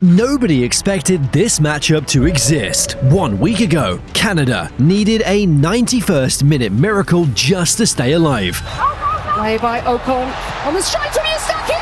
Nobody expected this matchup to exist. 1 week ago, Canada needed a 91st minute miracle just to stay alive. Play by Ocon on the strike from Eustachio!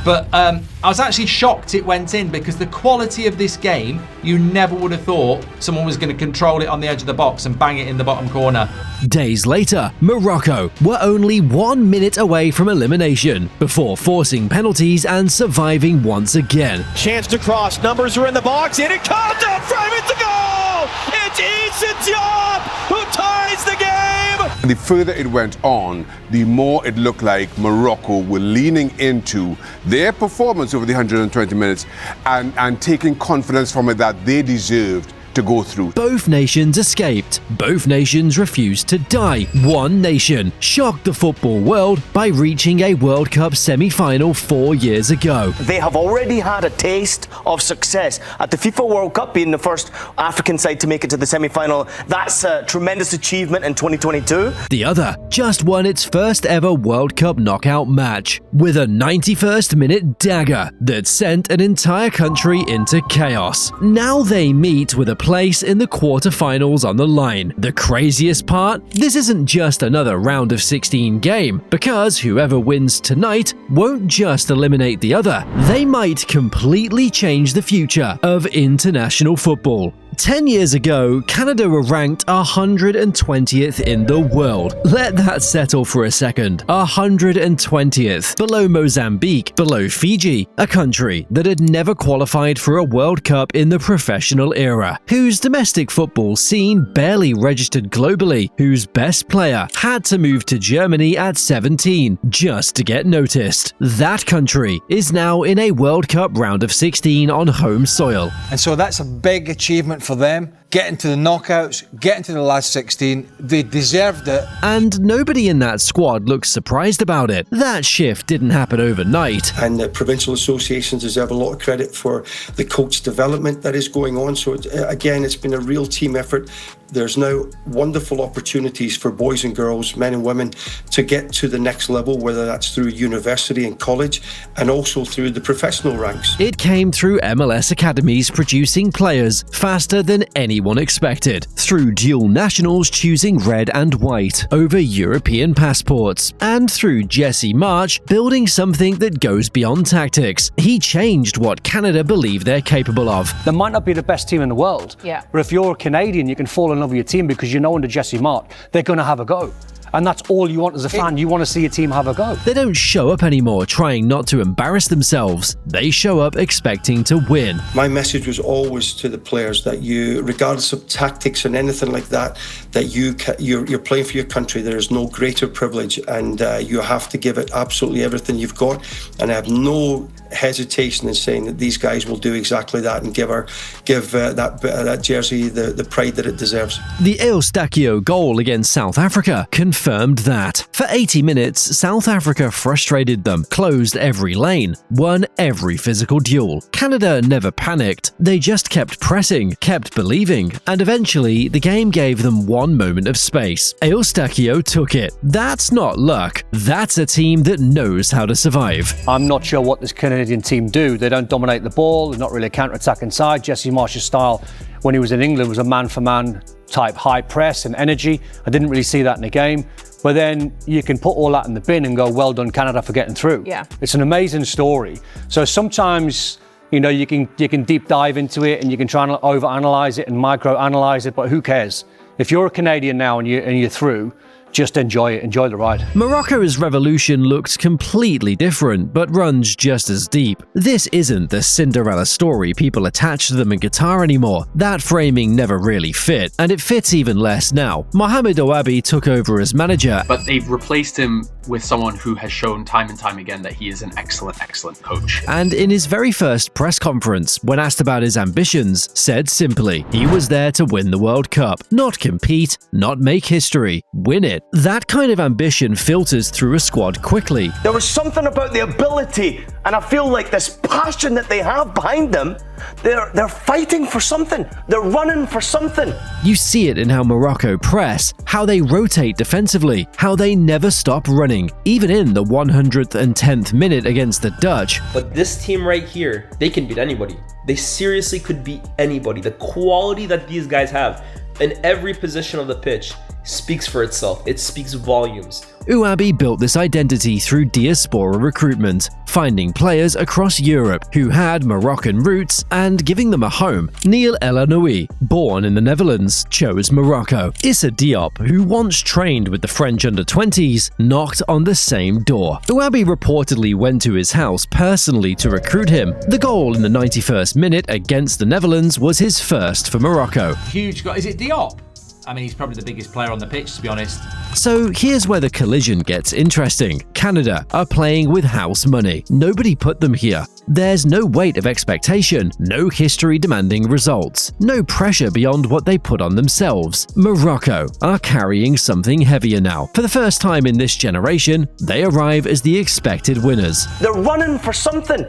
But I was actually shocked it went in, because the quality of this game, you never would have thought someone was going to control it on the edge of the box and bang it in the bottom corner. Days later, Morocco were only 1 minute away from elimination before forcing penalties and surviving once again. Chance to cross, numbers are in the box, and it comes up from it to goal! It's Issa Diop who ties the game! And the further it went on, the more it looked like Morocco were leaning into their performance over the 120 minutes and taking confidence from it that they deserved to go through. Both nations escaped. Both nations refused to die. One nation shocked the football world by reaching a World Cup semi-final 4 years ago. They have already had a taste of success at the FIFA World Cup, being the first African side to make it to the semi-final. That's a tremendous achievement in 2022. The other just won its first ever World Cup knockout match with a 91st minute dagger that sent an entire country into chaos. Now they meet with a place in the quarterfinals on the line. The craziest part? This isn't just another round of 16 game, because whoever wins tonight won't just eliminate the other. They might completely change the future of international football. 10 years ago, Canada were ranked 120th in the world. Let that settle for a second. 120th. Below Mozambique, below Fiji, a country that had never qualified for a World Cup in the professional era, whose domestic football scene barely registered globally, whose best player had to move to Germany at 17 just to get noticed. That country is now in a World Cup round of 16 on home soil. And so that's a big achievement for them, getting to the knockouts, getting to the last 16. They deserved it. And nobody in that squad looks surprised about it. That shift didn't happen overnight. And the provincial associations deserve a lot of credit for the coach development that is going on. So again, it's been a real team effort. There's now wonderful opportunities for boys and girls, men and women, to get to the next level, whether that's through university and college, and also through the professional ranks. It came through MLS academies producing players faster than anyone expected, through dual nationals choosing red and white over European passports, and through Jesse March building something that goes beyond tactics. He changed what Canada believe they're capable of. They might not be the best team in the world, but if you're a Canadian, you can fall in love with your team because you know under Jesse March, they're going to have a go. And that's all you want as a fan. You want to see a team have a go. They don't show up anymore trying not to embarrass themselves. They show up expecting to win. My message was always to the players that you, regardless of tactics and anything like that, that you're playing for your country. There is no greater privilege, and you have to give it absolutely everything you've got. And I have no hesitation in saying that these guys will do exactly that and give that jersey the pride that it deserves. The Eustachio goal against South Africa confirmed that. For 80 minutes, South Africa frustrated them, closed every lane, won every physical duel. Canada never panicked. They just kept pressing, kept believing, and eventually the game gave them one moment of space. Eustachio took it. That's not luck. That's a team that knows how to survive. I'm not sure what this Canadian team do. They don't dominate the ball. They're not really a counter-attacking side. Jesse Marsh's style when he was in England was a man-for-man type high press and energy. I didn't really see that in the game. But then you can put all that in the bin and go, well done, Canada, for getting through. Yeah. It's an amazing story. So sometimes, you know, you can deep dive into it and you can try and overanalyze it and microanalyze it, but who cares? If you're a Canadian now and you're through, just enjoy it, enjoy the ride. Morocco's revolution looked completely different, but runs just as deep. This isn't the Cinderella story people attach to them in Qatar anymore. That framing never really fit, and it fits even less now. Mohamed Bouaddi took over as manager, but they've replaced him with someone who has shown time and time again that he is an excellent coach. And in his very first press conference, when asked about his ambitions, said simply, he was there to win the World Cup, not compete, not make history, win it. That kind of ambition filters through a squad quickly. There was something about the ability, and I feel like this passion that they have behind them, they're fighting for something. They're running for something. You see it in how Morocco press, how they rotate defensively, how they never stop running, even in the 110th minute against the Dutch. But this team right here, they can beat anybody. They seriously could beat anybody. The quality that these guys have in every position of the pitch speaks for itself. It speaks volumes. Bouaddi built this identity through diaspora recruitment, finding players across Europe who had Moroccan roots and giving them a home. Neil El Anoui, born in the Netherlands, chose Morocco. Issa Diop, who once trained with the French under-20s, knocked on the same door. Bouaddi reportedly went to his house personally to recruit him. The goal in the 91st minute against the Netherlands was his first for Morocco. Huge goal. Is it Diop? I mean, he's probably the biggest player on the pitch, to be honest. So here's where the collision gets interesting. Canada are playing with house money. Nobody put them here. There's no weight of expectation, no history demanding results, no pressure beyond what they put on themselves. Morocco are carrying something heavier now. For the first time in this generation, they arrive as the expected winners. They're running for something.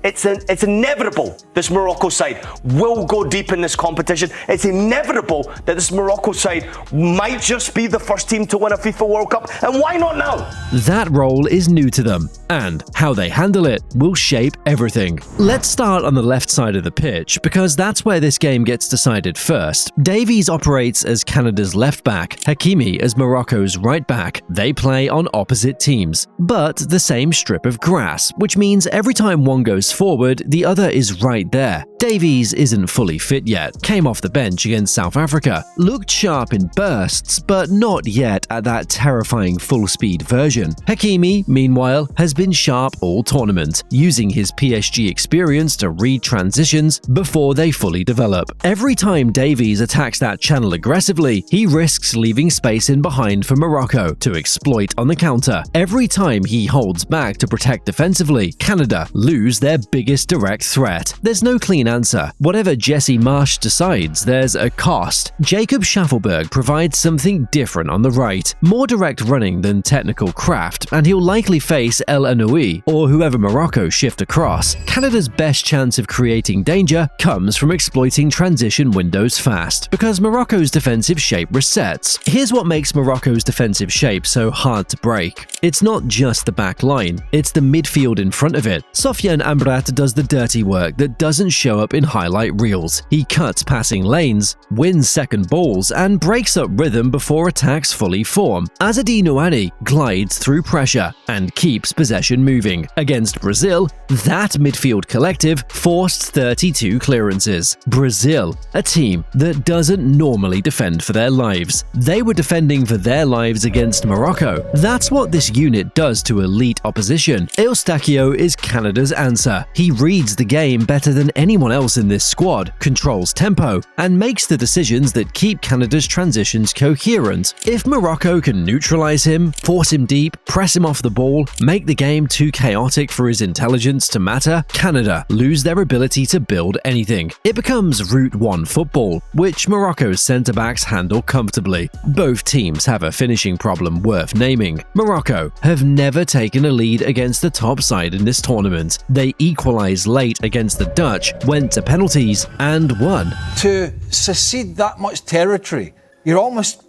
It's inevitable this Morocco side will go deep in this competition. It's inevitable that this Morocco side might just be the first team to win a FIFA World Cup, and why not now? That role is new to them, and how they handle it will shape everything. Let's start on the left side of the pitch, because that's where this game gets decided first. Davies operates as Canada's left back, Hakimi as Morocco's right back. They play on opposite teams, but the same strip of grass, which means every time one goes forward, the other is right there. Davies isn't fully fit yet, came off the bench against South Africa, looked sharp in bursts, but not yet at that terrifying full-speed version. Hakimi, meanwhile, has been sharp all tournament, using his PSG experience to read transitions before they fully develop. Every time Davies attacks that channel aggressively, he risks leaving space in behind for Morocco to exploit on the counter. Every time he holds back to protect defensively, Canada lose their biggest direct threat. There's no clean answer. Whatever Jesse Marsch decides, there's a cost. Jacob Schaffelberg provides something different on the right, more direct running than technical craft, and he'll likely face El Anoui or whoever Morocco shift across. Canada's best chance of creating danger comes from exploiting transition windows fast, because Morocco's defensive shape resets. Here's what makes Morocco's defensive shape so hard to break. It's not just the back line, it's the midfield in front of it. Sofiane Amrabat does the dirty work that doesn't show up in highlight reels. He cuts passing lanes, wins second balls, and breaks up rhythm before attacks fully form. Azzedine Ouani glides through pressure and keeps possession moving. Against Brazil, that midfield collective forced 32 clearances. Brazil, a team that doesn't normally defend for their lives. They were defending for their lives against Morocco. That's what this unit does to elite opposition. Eustachio is Canada's answer. He reads the game better than anyone else in this squad, controls tempo, and makes the decisions that keep Canada's transitions coherent. If Morocco can neutralize him, force him deep, press him off the ball, make the game too chaotic for his intelligence to matter, Canada lose their ability to build anything. It becomes Route 1 football, which Morocco's centre-backs handle comfortably. Both teams have a finishing problem worth naming. Morocco have never taken a lead against the top side in this tournament. They equalized late against the Dutch, went to penalties, and won. To secede that much territory, you're almost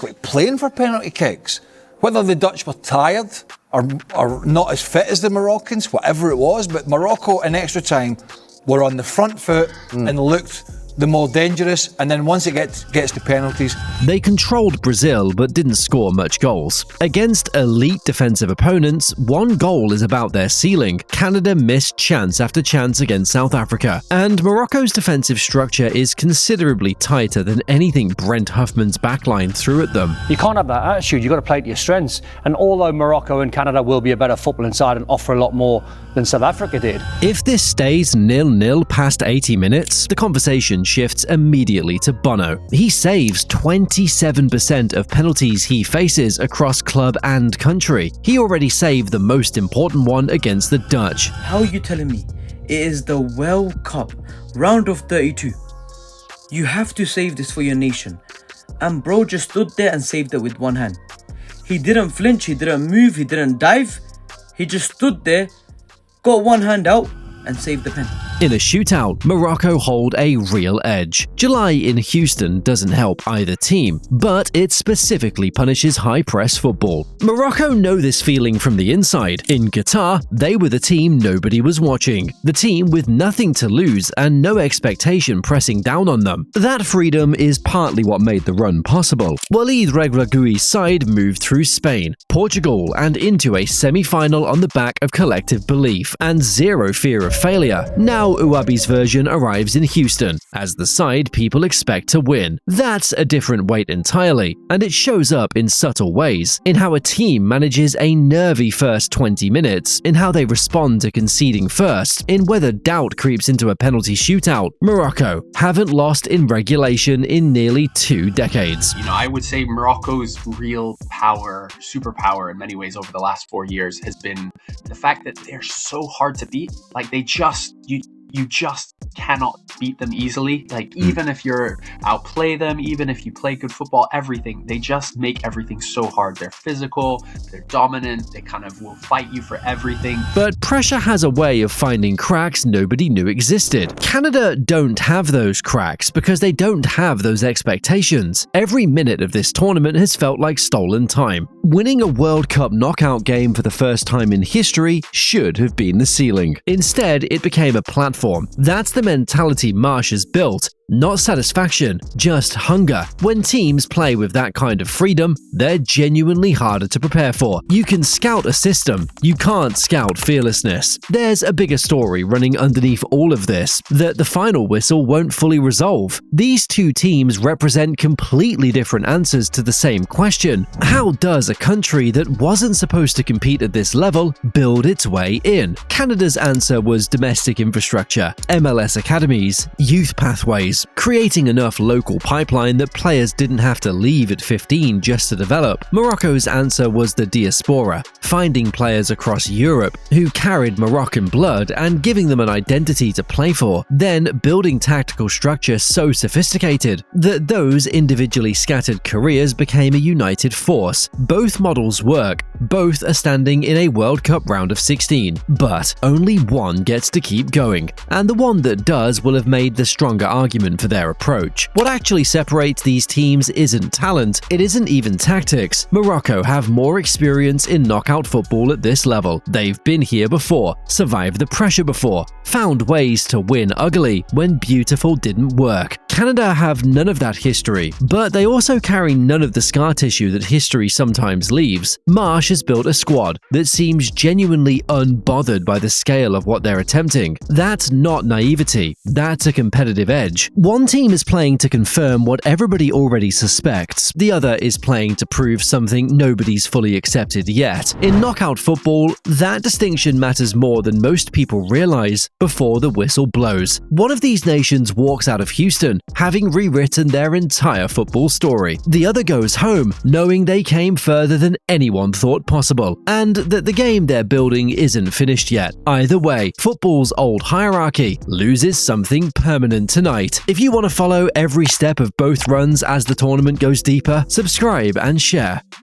like playing for penalty kicks. Whether the Dutch were tired or not as fit as the Moroccans, whatever it was, but Morocco in extra time were on the front foot and looked the more dangerous, and then once it gets to penalties. They controlled Brazil but didn't score much goals. Against elite defensive opponents, one goal is about their ceiling. Canada missed chance after chance against South Africa, and Morocco's defensive structure is considerably tighter than anything Brent Huffman's backline threw at them. You can't have that attitude, you've got to play to your strengths. And although Morocco and Canada will be a better footballing side and offer a lot more than South Africa did. If this stays 0-0 past 80 minutes, the conversation shifts immediately to Bono. He saves 27% of penalties he faces across club and country. He already saved the most important one against the Dutch. How are you telling me it is the World Cup round of 32? You have to save this for your nation. And bro just stood there and saved it with one hand. He didn't flinch, he didn't move, he didn't dive. He just stood there, got one hand out and saved the pen. In a shootout, Morocco hold a real edge. July in Houston doesn't help either team, but it specifically punishes high-press football. Morocco know this feeling from the inside. In Qatar, they were the team nobody was watching, the team with nothing to lose and no expectation pressing down on them. That freedom is partly what made the run possible. Walid Regragui's side moved through Spain, Portugal, and into a semi-final on the back of collective belief and zero fear of failure. Now Bouaddi's version arrives in Houston, as the side people expect to win. That's a different weight entirely, and it shows up in subtle ways, in how a team manages a nervy first 20 minutes, in how they respond to conceding first, in whether doubt creeps into a penalty shootout. Morocco haven't lost in regulation in nearly 2 decades. I would say Morocco's real power, superpower in many ways over the last 4 years has been the fact that they're so hard to beat. Like you just cannot beat them easily. Like even if you're outplay them, even if you play good football, everything, they just make everything so hard. They're physical, they're dominant, they kind of will fight you for everything. But pressure has a way of finding cracks nobody knew existed. Canada don't have those cracks because they don't have those expectations. Every minute of this tournament has felt like stolen time. Winning a World Cup knockout game for the first time in history should have been the ceiling. Instead, it became a platform. That's the mentality Marsh has built. Not satisfaction, just hunger. When teams play with that kind of freedom, they're genuinely harder to prepare for. You can scout a system, you can't scout fearlessness. There's a bigger story running underneath all of this that the final whistle won't fully resolve. These two teams represent completely different answers to the same question. How does a country that wasn't supposed to compete at this level build its way in? Canada's answer was domestic infrastructure, MLS academies, youth pathways, creating enough local pipeline that players didn't have to leave at 15 just to develop. Morocco's answer was the diaspora, finding players across Europe who carried Moroccan blood and giving them an identity to play for, then building tactical structure so sophisticated that those individually scattered careers became a united force. Both models work, both are standing in a World Cup round of 16, but only one gets to keep going, and the one that does will have made the stronger argument for their approach. What actually separates these teams isn't talent, it isn't even tactics. Morocco have more experience in knockout football at this level. They've been here before, survived the pressure before, found ways to win ugly when beautiful didn't work. Canada have none of that history, but they also carry none of the scar tissue that history sometimes leaves. Marsh has built a squad that seems genuinely unbothered by the scale of what they're attempting. That's not naivety, that's a competitive edge. One team is playing to confirm what everybody already suspects, the other is playing to prove something nobody's fully accepted yet. In knockout football, that distinction matters more than most people realize before the whistle blows. One of these nations walks out of Houston, having rewritten their entire football story. The other goes home, knowing they came further than anyone thought possible, and that the game they're building isn't finished yet. Either way, football's old hierarchy loses something permanent tonight. If you want to follow every step of both runs as the tournament goes deeper, subscribe and share.